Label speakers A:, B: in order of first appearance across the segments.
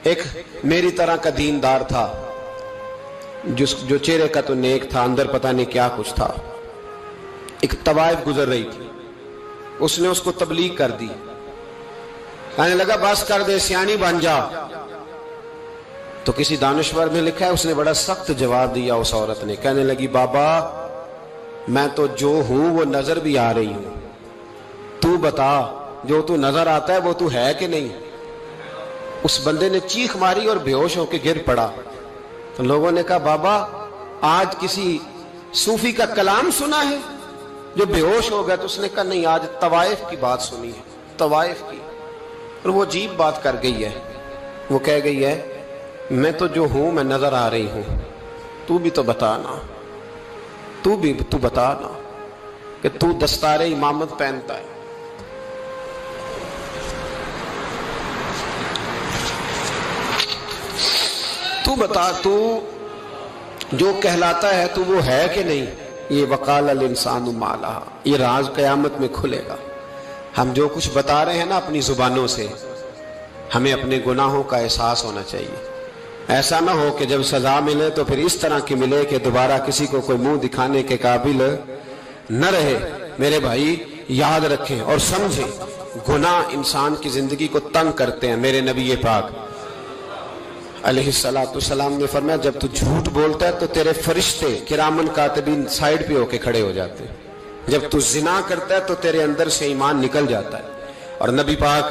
A: ایک میری طرح کا دیندار تھا جو چہرے کا تو نیک تھا، اندر پتہ نہیں کیا کچھ تھا۔ ایک طوائف گزر رہی تھی، اس نے اس کو تبلیغ کر دی، کہنے لگا بس کر دے، سیانی بن جا۔ تو کسی دانشور میں لکھا ہے اس نے بڑا سخت جواب دیا اس عورت نے، کہنے لگی بابا میں تو جو ہوں وہ نظر بھی آ رہی ہوں، تو بتا جو تو نظر آتا ہے وہ تو ہے کہ نہیں؟ اس بندے نے چیخ ماری اور بے ہوش ہو کے گر پڑا۔ تو لوگوں نے کہا بابا آج کسی صوفی کا کلام سنا ہے جو بے ہوش ہو گیا؟ تو اس نے کہا نہیں، آج طوائف کی بات سنی ہے، طوائف کی۔ اور وہ عجیب بات کر گئی ہے، وہ کہہ گئی ہے میں تو جو ہوں میں نظر آ رہی ہوں، تو بھی تو بتانا، تو بتانا کہ تو دستار امامت پہنتا ہے، تو بتا تو جو کہلاتا ہے تو وہ ہے کہ نہیں؟ یہ وقال الانسان ما لہا، یہ راز قیامت میں کھلے گا۔ ہم جو کچھ بتا رہے ہیں نا اپنی زبانوں سے، ہمیں اپنے گناہوں کا احساس ہونا چاہیے۔ ایسا نہ ہو کہ جب سزا ملے تو پھر اس طرح کی ملے کہ دوبارہ کسی کو کوئی منہ دکھانے کے قابل نہ رہے۔ میرے بھائی یاد رکھیں اور سمجھیں، گناہ انسان کی زندگی کو تنگ کرتے ہیں۔ میرے نبی پاک علیہ السلام نے فرمایا جب تو جھوٹ بولتا ہے تو تیرے فرشتے کرامن کاتبین سائیڈ پہ ہو کے کھڑے ہو جاتے ہیں، جب تو زنا کرتا ہے تو تیرے اندر سے ایمان نکل جاتا ہے۔ اور نبی پاک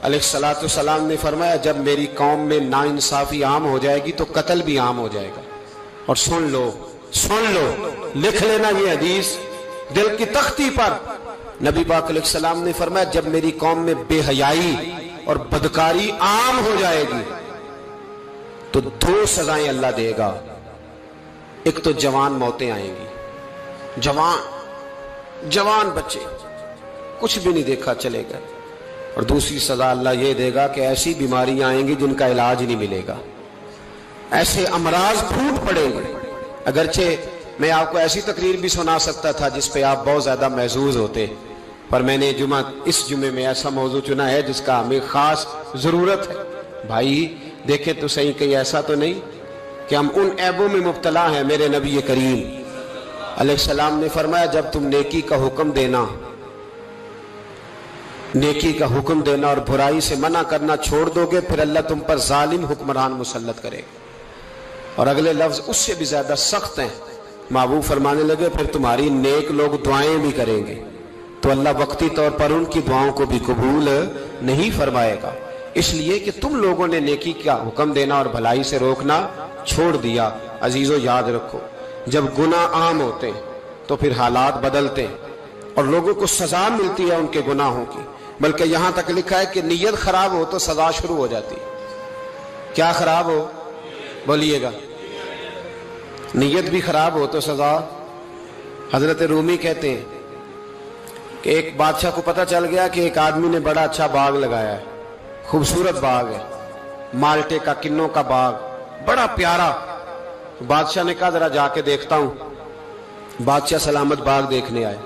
A: علیہ السلام نے فرمایا جب میری قوم میں ناانصافی عام ہو جائے گی تو قتل بھی عام ہو جائے گا۔ اور سن لو لکھ لینا یہ حدیث دل کی تختی پر، نبی پاک علیہ السلام نے فرمایا جب میری قوم میں بے حیائی اور بدکاری عام ہو جائے گی تو دو سزائیں اللہ دے گا۔ ایک تو جوان موتیں آئیں گی، جوان بچے کچھ بھی نہیں دیکھا چلے گئے، اور دوسری سزا اللہ یہ دے گا کہ ایسی بیماریاں آئیں گی جن کا علاج نہیں ملے گا، ایسے امراض پھوٹ پڑیں گے۔ اگرچہ میں آپ کو ایسی تقریر بھی سنا سکتا تھا جس پہ آپ بہت زیادہ محظوظ ہوتے، پر میں نے اس جمعے میں ایسا موضوع چنا ہے جس کا ہمیں خاص ضرورت ہے۔ بھائی دیکھیں تو صحیح، کہیں ایسا تو نہیں کہ ہم ان عیبوں میں مبتلا ہیں۔ میرے نبی کریم علیہ السلام نے فرمایا جب تم نیکی کا حکم دینا اور برائی سے منع کرنا چھوڑ دو گے پھر اللہ تم پر ظالم حکمران مسلط کرے گا۔ اور اگلے لفظ اس سے بھی زیادہ سخت ہیں، محبوب فرمانے لگے پھر تمہاری نیک لوگ دعائیں بھی کریں گے تو اللہ وقتی طور پر ان کی دعاؤں کو بھی قبول نہیں فرمائے گا، اس لیے کہ تم لوگوں نے نیکی کا حکم دینا اور بھلائی سے روکنا چھوڑ دیا۔ عزیزو یاد رکھو جب گناہ عام ہوتے ہیں تو پھر حالات بدلتے ہیں اور لوگوں کو سزا ملتی ہے ان کے گناہوں کی، بلکہ یہاں تک لکھا ہے کہ نیت خراب ہو تو سزا شروع ہو جاتی ہے۔ کیا خراب ہو؟ بولیے گا، نیت بھی خراب ہو تو سزا۔ حضرت رومی کہتے ہیں کہ ایک بادشاہ کو پتہ چل گیا کہ ایک آدمی نے بڑا اچھا باغ لگایا ہے، خوبصورت باغ ہے، مالٹے کا کنوں کا باغ، بڑا پیارا۔ بادشاہ نے کہا ذرا جا کے دیکھتا ہوں۔ بادشاہ سلامت باغ دیکھنے آئے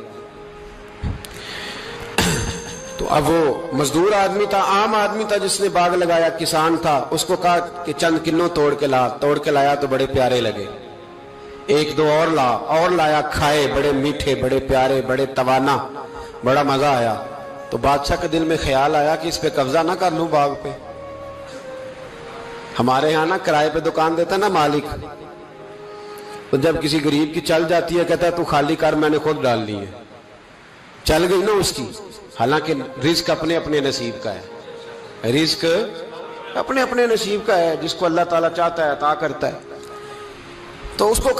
A: تو اب وہ مزدور آدمی تھا، عام آدمی تھا جس نے باغ لگایا، کسان تھا، اس کو کہا کہ چند کنوں توڑ کے لایا تو بڑے پیارے لگے، ایک دو اور لایا، کھائے، بڑے میٹھے، بڑے پیارے، بڑے توانا، بڑا مزہ آیا۔ تو بادشاہ کے دل میں خیال آیا کہ اس پہ قبضہ نہ کر لوں باغ پہ۔ ہمارے ہاں نا کرائے پہ دکان دیتا نا مالک، تو جب کسی غریب کی چل جاتی ہے کہتا ہے تو خالی کر، میں نے خود ڈال لی ہے، چل گئی نا اس کی۔ حالانکہ رزق اپنے اپنے نصیب کا ہے، رزق اپنے اپنے نصیب کا ہے، جس کو اللہ تعالیٰ چاہتا ہے عطا کرتا ہے۔ تو اس کو